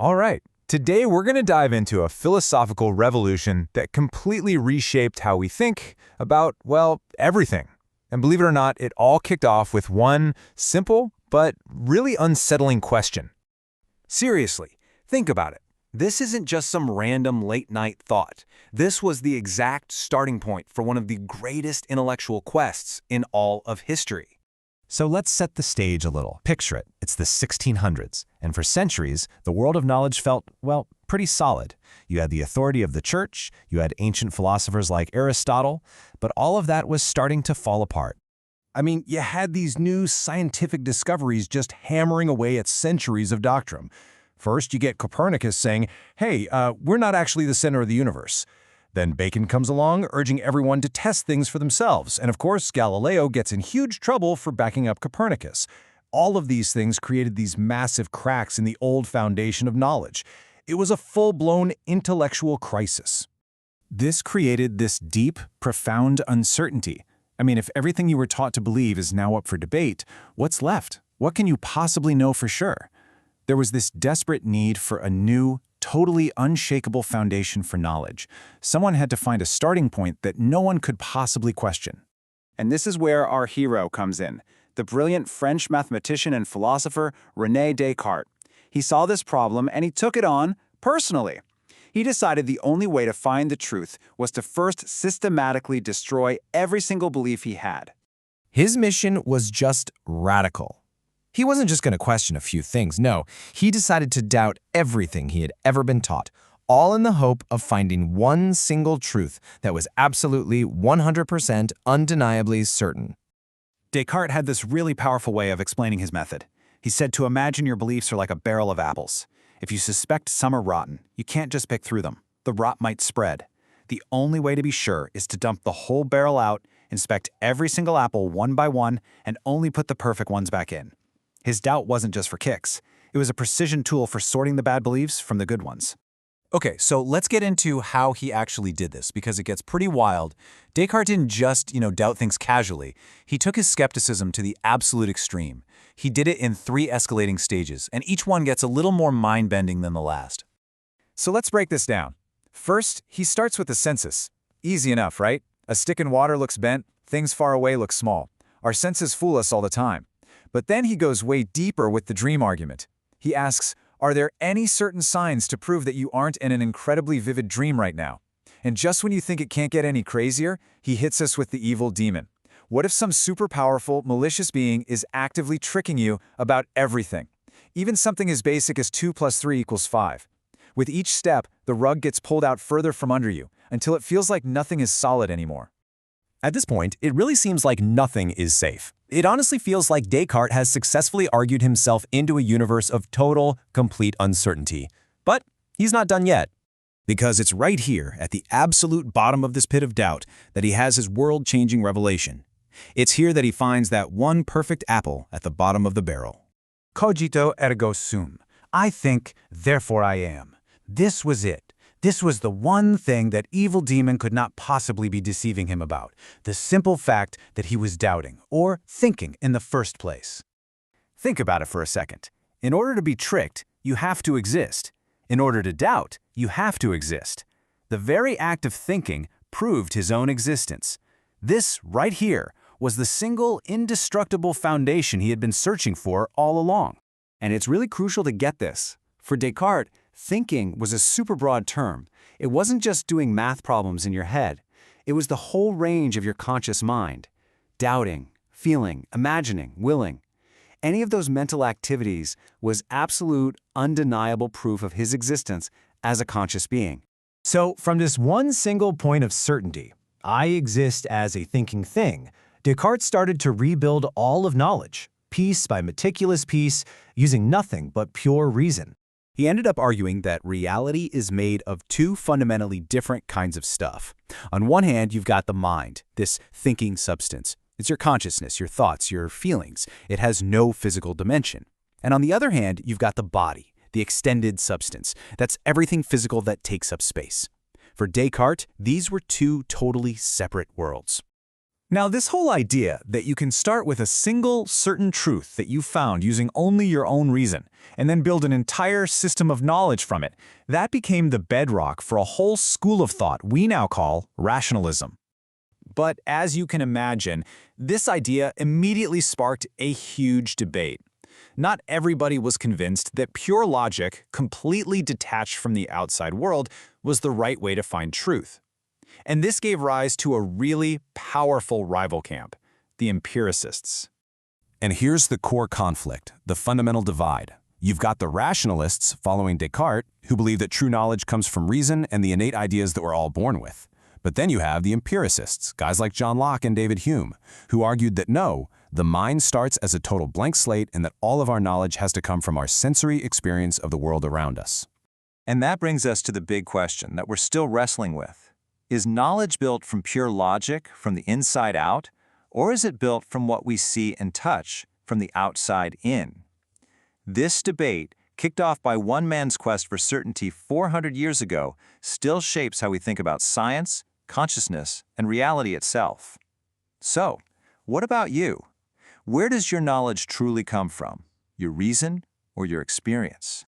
All right, today we're going to dive into a philosophical revolution that completely reshaped how we think about, well, everything. And believe it or not, it all kicked off with one simple but really unsettling question. Seriously, think about it. This isn't just some random late-night thought. This was the exact starting point for one of the greatest intellectual quests in all of history. So let's set the stage a little. Picture it. It's the 1600s, and for centuries, the world of knowledge felt, well, pretty solid. You had the authority of the church, you had ancient philosophers like Aristotle, but all of that was starting to fall apart. I mean, you had these new scientific discoveries just hammering away at centuries of doctrine. First, you get Copernicus saying, hey, we're not actually the center of the universe. Then Bacon comes along, urging everyone to test things for themselves. And of course, Galileo gets in huge trouble for backing up Copernicus. All of these things created these massive cracks in the old foundation of knowledge. It was a full-blown intellectual crisis. This created this deep, profound uncertainty. I mean, if everything you were taught to believe is now up for debate, what's left? What can you possibly know for sure? There was this desperate need for a new, totally unshakable foundation for knowledge. Someone had to find a starting point that no one could possibly question. And this is where our hero comes in, the brilliant French mathematician and philosopher René Descartes. He saw this problem and he took it on personally. He decided the only way to find the truth was to first systematically destroy every single belief he had. His mission was just radical. He wasn't just going to question a few things, no. He decided to doubt everything he had ever been taught, all in the hope of finding one single truth that was absolutely 100% undeniably certain. Descartes had this really powerful way of explaining his method. He said to imagine your beliefs are like a barrel of apples. If you suspect some are rotten, you can't just pick through them. The rot might spread. The only way to be sure is to dump the whole barrel out, inspect every single apple one by one, and only put the perfect ones back in. His doubt wasn't just for kicks. It was a precision tool for sorting the bad beliefs from the good ones. Okay, so let's get into how he actually did this, because it gets pretty wild. Descartes didn't just, doubt things casually. He took his skepticism to the absolute extreme. He did it in 3 escalating stages, and each one gets a little more mind-bending than the last. So let's break this down. First, he starts with the senses. Easy enough, right? A stick in water looks bent, things far away look small. Our senses fool us all the time. But then he goes way deeper with the dream argument. He asks, are there any certain signs to prove that you aren't in an incredibly vivid dream right now? And just when you think it can't get any crazier, he hits us with the evil demon. What if some super powerful, malicious being is actively tricking you about everything? Even something as basic as 2 + 3 = 5. With each step, the rug gets pulled out further from under you, until it feels like nothing is solid anymore. At this point, it really seems like nothing is safe. It honestly feels like Descartes has successfully argued himself into a universe of total, complete uncertainty. But he's not done yet. Because it's right here, at the absolute bottom of this pit of doubt, that he has his world-changing revelation. It's here that he finds that one perfect apple at the bottom of the barrel. Cogito ergo sum. I think, therefore I am. This was it. This was the one thing that evil demon could not possibly be deceiving him about, the simple fact that he was doubting, or thinking in the first place. Think about it for a second. In order to be tricked, you have to exist. In order to doubt, you have to exist. The very act of thinking proved his own existence. This, right here, was the single indestructible foundation he had been searching for all along. And it's really crucial to get this. For Descartes, thinking was a super broad term. It wasn't just doing math problems in your head. It was the whole range of your conscious mind. Doubting, feeling, imagining, willing. Any of those mental activities was absolute, undeniable proof of his existence as a conscious being. So from this one single point of certainty, I exist as a thinking thing, Descartes started to rebuild all of knowledge, piece by meticulous piece, using nothing but pure reason. He ended up arguing that reality is made of 2 fundamentally different kinds of stuff. On one hand, you've got the mind, this thinking substance. It's your consciousness, your thoughts, your feelings. It has no physical dimension. And on the other hand, you've got the body, the extended substance. That's everything physical that takes up space. For Descartes, these were 2 totally separate worlds. Now, this whole idea that you can start with a single, certain truth that you found using only your own reason, and then build an entire system of knowledge from it, that became the bedrock for a whole school of thought we now call rationalism. But as you can imagine, this idea immediately sparked a huge debate. Not everybody was convinced that pure logic, completely detached from the outside world, was the right way to find truth. And this gave rise to a really powerful rival camp, the empiricists. And here's the core conflict, the fundamental divide. You've got the rationalists following Descartes, who believe that true knowledge comes from reason and the innate ideas that we're all born with. But then you have the empiricists, guys like John Locke and David Hume, who argued that no, the mind starts as a total blank slate and that all of our knowledge has to come from our sensory experience of the world around us. And that brings us to the big question that we're still wrestling with. Is knowledge built from pure logic, from the inside out, or is it built from what we see and touch, from the outside in? This debate, kicked off by one man's quest for certainty 400 years ago, still shapes how we think about science, consciousness, and reality itself. So, what about you? Where does your knowledge truly come from? Your reason or your experience?